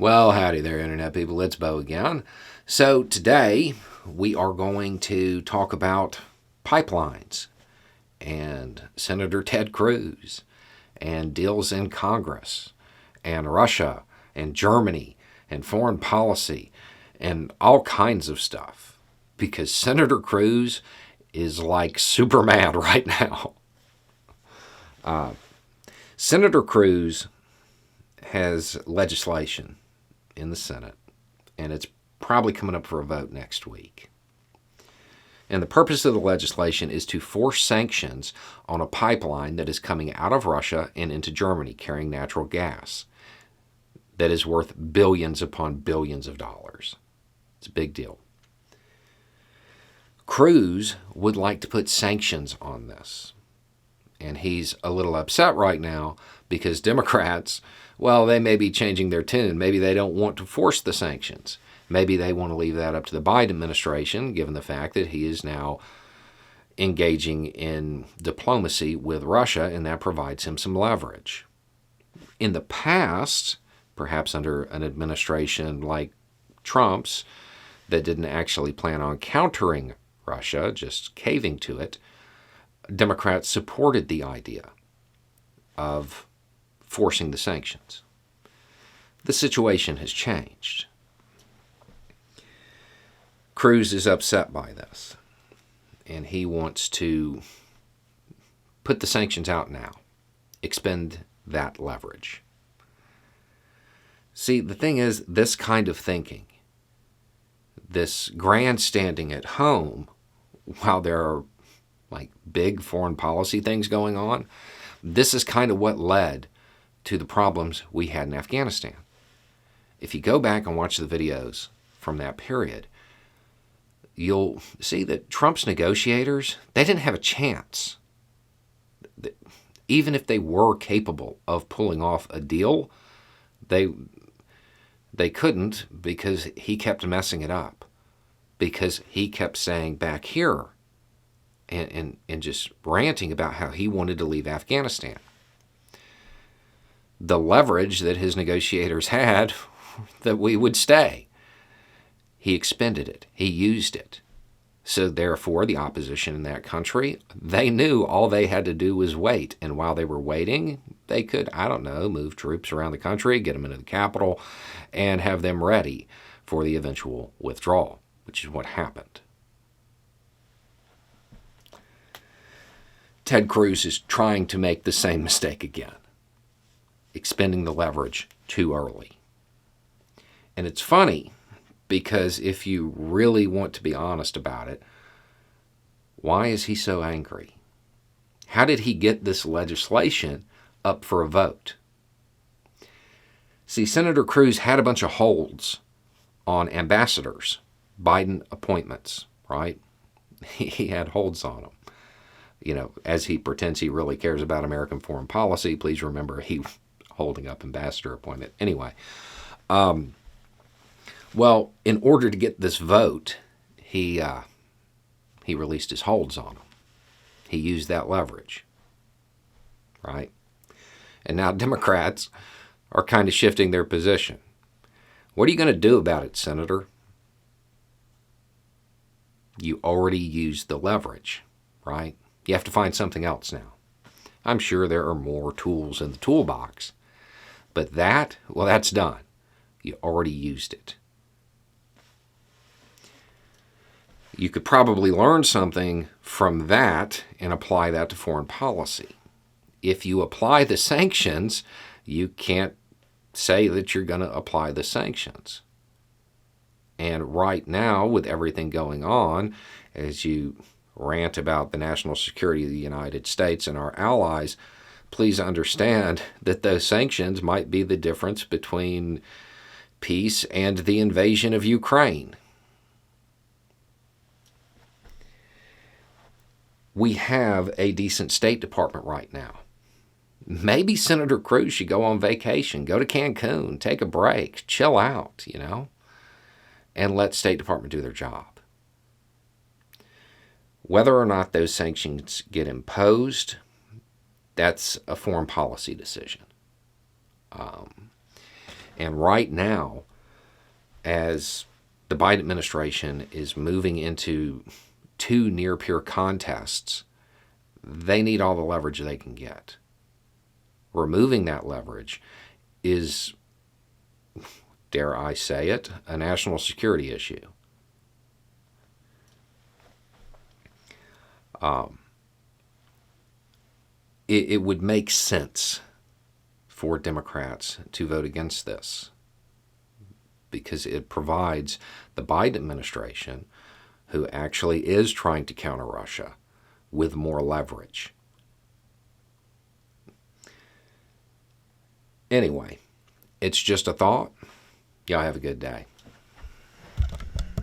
Well, howdy there, Internet people. It's Bo again. So, today we are going to talk about pipelines and Senator Ted Cruz and deals in Congress and Russia and Germany and foreign policy and all kinds of stuff. Because Senator Cruz is like Superman right now. Senator Cruz has legislation in the Senate, and it's probably coming up for a vote next week. And the purpose of the legislation is to force sanctions on a pipeline that is coming out of Russia and into Germany carrying natural gas that is worth billions upon billions of dollars. It's a big deal. Cruz would like to put sanctions on this. And he's a little upset right now because Democrats, well, they may be changing their tune. Maybe they don't want to force the sanctions. Maybe they want to leave that up to the Biden administration, given the fact that he is now engaging in diplomacy with Russia, and that provides him some leverage. In the past, perhaps under an administration like Trump's that didn't actually plan on countering Russia, just caving to it, Democrats supported the idea of forcing the sanctions. The situation has changed. Cruz is upset by this, and he wants to put the sanctions out now, expend that leverage. See, the thing is, this kind of thinking, this grandstanding at home while there are like big foreign policy things going on, this is kind of what led to the problems we had in Afghanistan. If you go back and watch the videos from that period, you'll see that Trump's negotiators, they didn't have a chance. Even if they were capable of pulling off a deal, they couldn't because he kept messing it up. Because he kept saying back here, and just ranting about how he wanted to leave Afghanistan. The leverage that his negotiators had that we would stay, he expended it. He used it. So therefore, the opposition in that country, they knew all they had to do was wait. And while they were waiting, they could, move troops around the country, get them into the capital, and have them ready for the eventual withdrawal, which is what happened. Ted Cruz is trying to make the same mistake again, expending the leverage too early. And it's funny because if you really want to be honest about it, why is he so angry? How did he get this legislation up for a vote? See, Senator Cruz had a bunch of holds on ambassadors, Biden appointments, right? He had holds on them. You know, as he pretends he really cares about American foreign policy, please remember he was holding up ambassador appointment. Anyway, well, in order to get this vote, he released his holds on them. He used that leverage, right? And now Democrats are kind of shifting their position. What are you going to do about it, Senator? You already used the leverage, right? You have to find something else now. I'm sure there are more tools in the toolbox. But that's done. You already used it. You could probably learn something from that and apply that to foreign policy. If you apply the sanctions, you can't say that you're going to apply the sanctions. And right now, with everything going on, as you rant about the national security of the United States and our allies, please understand that those sanctions might be the difference between peace and the invasion of Ukraine. We have a decent State Department right now. Maybe Senator Cruz should go on vacation, go to Cancun, take a break, chill out, and let State Department do their job. Whether or not those sanctions get imposed, that's a foreign policy decision. And right now, as the Biden administration is moving into two near-peer contests, they need all the leverage they can get. Removing that leverage is, dare I say it, a national security issue. It would make sense for Democrats to vote against this because it provides the Biden administration, who actually is trying to counter Russia, with more leverage. Anyway, it's just a thought. Y'all have a good day.